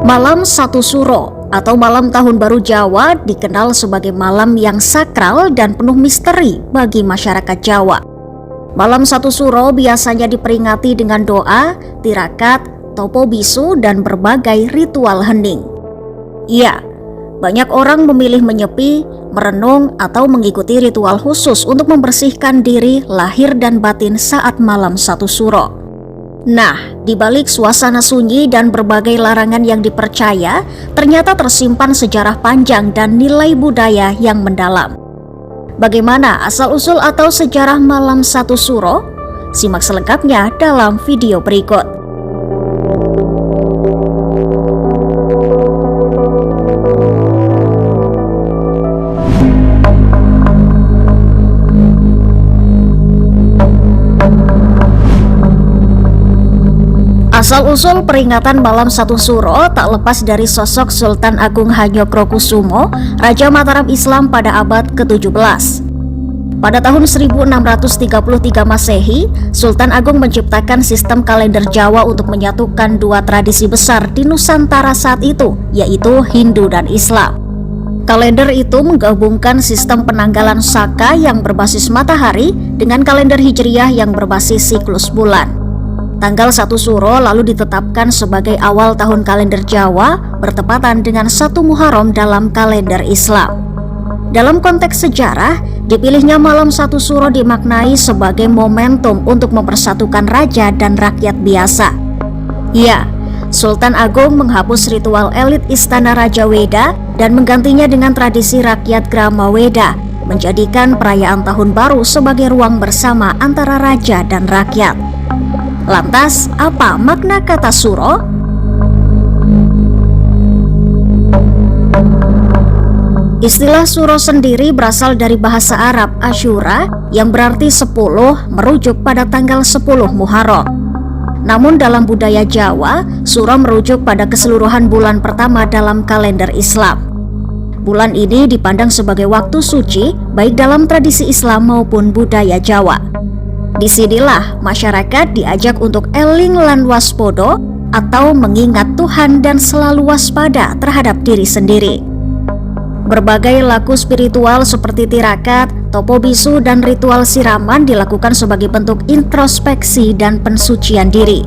Malam Satu Suro atau Malam Tahun Baru Jawa dikenal sebagai malam yang sakral dan penuh misteri bagi masyarakat Jawa. Malam Satu Suro biasanya diperingati dengan doa, tirakat, topo bisu, dan berbagai ritual hening. Ya, banyak orang memilih menyepi, merenung, atau mengikuti ritual khusus untuk membersihkan diri lahir dan batin saat Malam Satu Suro. Nah, di balik suasana sunyi dan berbagai larangan yang dipercaya, ternyata tersimpan sejarah panjang dan nilai budaya yang mendalam. Bagaimana asal-usul atau sejarah Malam Satu Suro? Simak selengkapnya dalam video berikut. Asal-usul peringatan Malam Satu Suro tak lepas dari sosok Sultan Agung Hanyokrokusumo, Raja Mataram Islam pada abad ke-17. Pada tahun 1633 Masehi, Sultan Agung menciptakan sistem kalender Jawa untuk menyatukan dua tradisi besar di Nusantara saat itu, yaitu Hindu dan Islam. Kalender itu menggabungkan sistem penanggalan Saka yang berbasis matahari dengan kalender Hijriyah yang berbasis siklus bulan. Tanggal 1 Suro lalu ditetapkan sebagai awal tahun kalender Jawa bertepatan dengan 1 Muharram dalam kalender Islam. Dalam konteks sejarah, dipilihnya Malam Satu Suro dimaknai sebagai momentum untuk mempersatukan raja dan rakyat biasa. Ya, Sultan Agung menghapus ritual elit Istana Raja Weda dan menggantinya dengan tradisi rakyat Grama Weda, menjadikan perayaan Tahun Baru sebagai ruang bersama antara raja dan rakyat. Lantas, apa makna kata suro? Istilah suro sendiri berasal dari bahasa Arab Asyura yang berarti 10, merujuk pada tanggal 10 Muharram. Namun dalam budaya Jawa, suro merujuk pada keseluruhan bulan pertama dalam kalender Islam. Bulan ini dipandang sebagai waktu suci baik dalam tradisi Islam maupun budaya Jawa. Disinilah masyarakat diajak untuk eling lan waspodo atau mengingat Tuhan dan selalu waspada terhadap diri sendiri. Berbagai laku spiritual seperti tirakat, topo bisu, dan ritual siraman dilakukan sebagai bentuk introspeksi dan pensucian diri.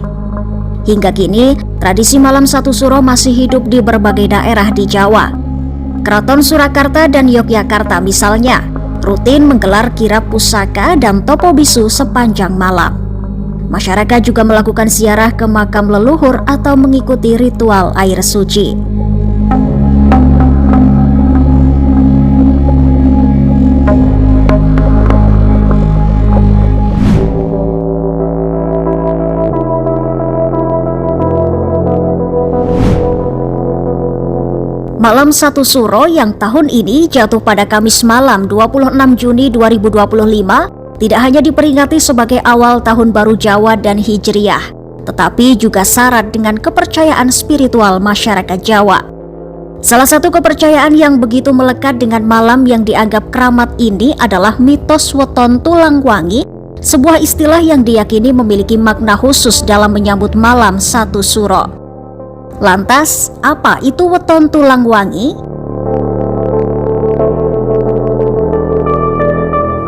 Hingga kini, tradisi Malam Satu Suro masih hidup di berbagai daerah di Jawa. Keraton Surakarta dan Yogyakarta misalnya rutin menggelar kirab pusaka dan topo bisu sepanjang malam. Masyarakat juga melakukan ziarah ke makam leluhur atau mengikuti ritual air suci. Malam Satu Suro yang tahun ini jatuh pada Kamis malam 26 Juni 2025 tidak hanya diperingati sebagai awal Tahun Baru Jawa dan Hijriyah, tetapi juga syarat dengan kepercayaan spiritual masyarakat Jawa. Salah satu kepercayaan yang begitu melekat dengan malam yang dianggap keramat ini adalah mitos weton tulang wangi, sebuah istilah yang diyakini memiliki makna khusus dalam menyambut Malam Satu Suro. Lantas, apa itu weton tulang wangi?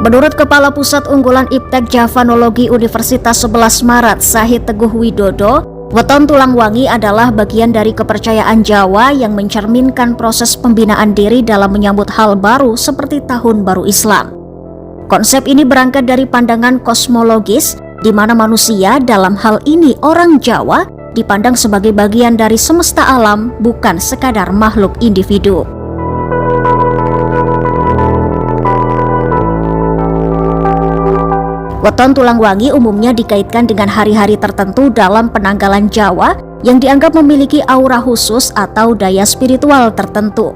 Menurut Kepala Pusat Unggulan Iptek Javanologi Universitas 11 Maret, Sahid Teguh Widodo, weton tulang wangi adalah bagian dari kepercayaan Jawa yang mencerminkan proses pembinaan diri dalam menyambut hal baru seperti Tahun Baru Islam. Konsep ini berangkat dari pandangan kosmologis, di mana manusia, dalam hal ini orang Jawa, dipandang sebagai bagian dari semesta alam, bukan sekadar makhluk individu. Weton tulang wangi umumnya dikaitkan dengan hari-hari tertentu dalam penanggalan Jawa yang dianggap memiliki aura khusus atau daya spiritual tertentu.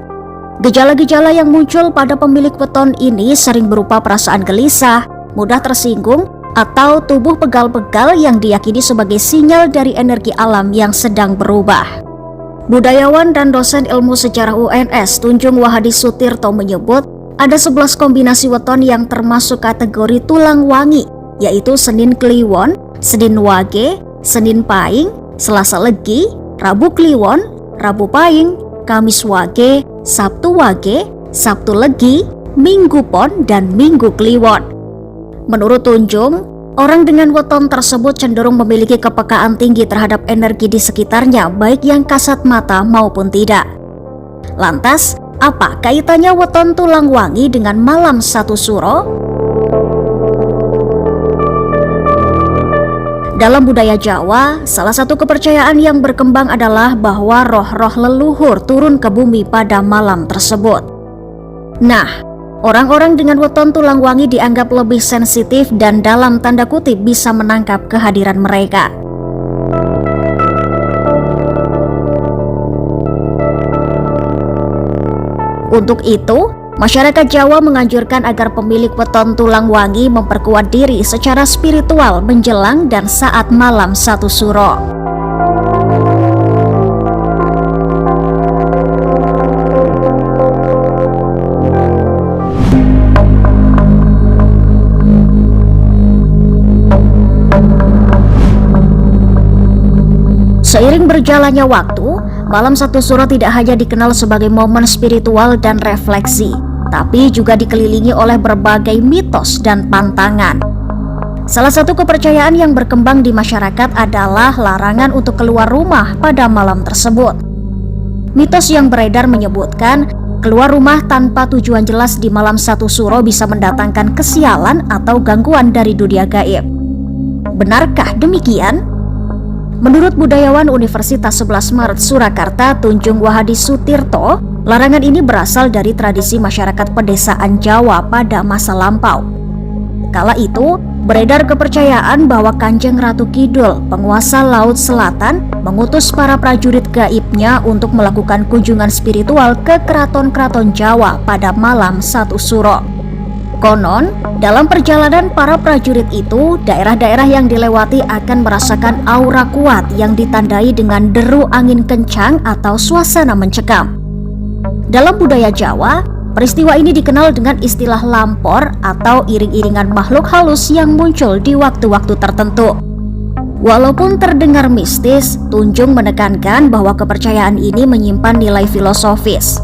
Gejala-gejala yang muncul pada pemilik weton ini sering berupa perasaan gelisah, mudah tersinggung, atau tubuh pegal-pegal yang diyakini sebagai sinyal dari energi alam yang sedang berubah. Budayawan dan dosen ilmu sejarah UNS Tunjung Wahadi Sutirto menyebut ada 11 kombinasi weton yang termasuk kategori tulang wangi, yaitu Senin Kliwon, Senin Wage, Senin Pahing, Selasa Legi, Rabu Kliwon, Rabu Pahing, Kamis Wage, Sabtu Wage, Sabtu Legi, Minggu Pon, dan Minggu Kliwon. Menurut Tunjung, orang dengan weton tersebut cenderung memiliki kepekaan tinggi terhadap energi di sekitarnya, baik yang kasat mata maupun tidak. Lantas, apa kaitannya weton tulang wangi dengan malam 1 Suro? Dalam budaya Jawa, salah satu kepercayaan yang berkembang adalah bahwa roh-roh leluhur turun ke bumi pada malam tersebut. Nah, orang-orang dengan weton tulang wangi dianggap lebih sensitif dan dalam tanda kutip bisa menangkap kehadiran mereka. Untuk itu, masyarakat Jawa menganjurkan agar pemilik weton tulang wangi memperkuat diri secara spiritual menjelang dan saat malam 1 Suro. Seiring berjalannya waktu, malam 1 Suro tidak hanya dikenal sebagai momen spiritual dan refleksi, tapi juga dikelilingi oleh berbagai mitos dan pantangan. Salah satu kepercayaan yang berkembang di masyarakat adalah larangan untuk keluar rumah pada malam tersebut. Mitos yang beredar menyebutkan keluar rumah tanpa tujuan jelas di malam 1 Suro bisa mendatangkan kesialan atau gangguan dari dunia gaib. Benarkah demikian? Menurut budayawan Universitas 11 Maret Surakarta, Tunjung Wahadi Sutirto, larangan ini berasal dari tradisi masyarakat pedesaan Jawa pada masa lampau. Kala itu, beredar kepercayaan bahwa Kanjeng Ratu Kidul, penguasa Laut Selatan, mengutus para prajurit gaibnya untuk melakukan kunjungan spiritual ke keraton-keraton Jawa pada malam 1 Suro. Konon, dalam perjalanan para prajurit itu, daerah-daerah yang dilewati akan merasakan aura kuat yang ditandai dengan deru angin kencang atau suasana mencekam. Dalam budaya Jawa, peristiwa ini dikenal dengan istilah lampor atau iring-iringan makhluk halus yang muncul di waktu-waktu tertentu. Walaupun terdengar mistis, Tunjung menekankan bahwa kepercayaan ini menyimpan nilai filosofis.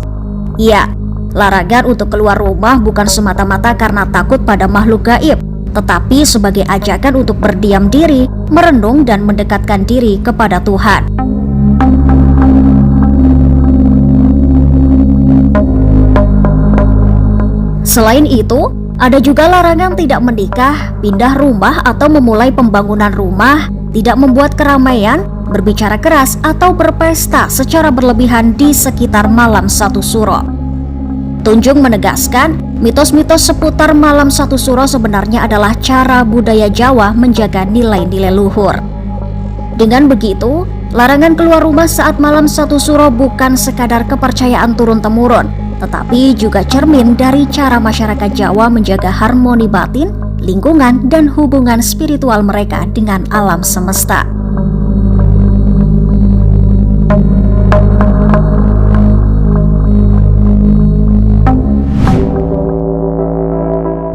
Ya, larangan untuk keluar rumah bukan semata-mata karena takut pada makhluk gaib, tetapi sebagai ajakan untuk berdiam diri, merenung dan mendekatkan diri kepada Tuhan. Selain itu, ada juga larangan tidak menikah, pindah rumah atau memulai pembangunan rumah, tidak membuat keramaian, berbicara keras atau berpesta secara berlebihan di sekitar malam 1 Suro. Tunjung menegaskan, mitos-mitos seputar malam 1 Suro sebenarnya adalah cara budaya Jawa menjaga nilai-nilai luhur. Dengan begitu, larangan keluar rumah saat malam 1 Suro bukan sekadar kepercayaan turun-temurun, tetapi juga cermin dari cara masyarakat Jawa menjaga harmoni batin, lingkungan, dan hubungan spiritual mereka dengan alam semesta.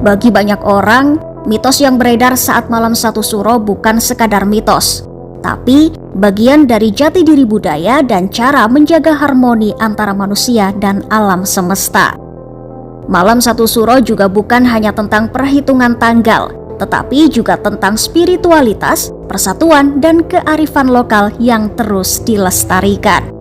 Bagi banyak orang, mitos yang beredar saat malam 1 Suro bukan sekadar mitos, tapi bagian dari jati diri budaya dan cara menjaga harmoni antara manusia dan alam semesta. Malam 1 Suro juga bukan hanya tentang perhitungan tanggal, tetapi juga tentang spiritualitas, persatuan, dan kearifan lokal yang terus dilestarikan.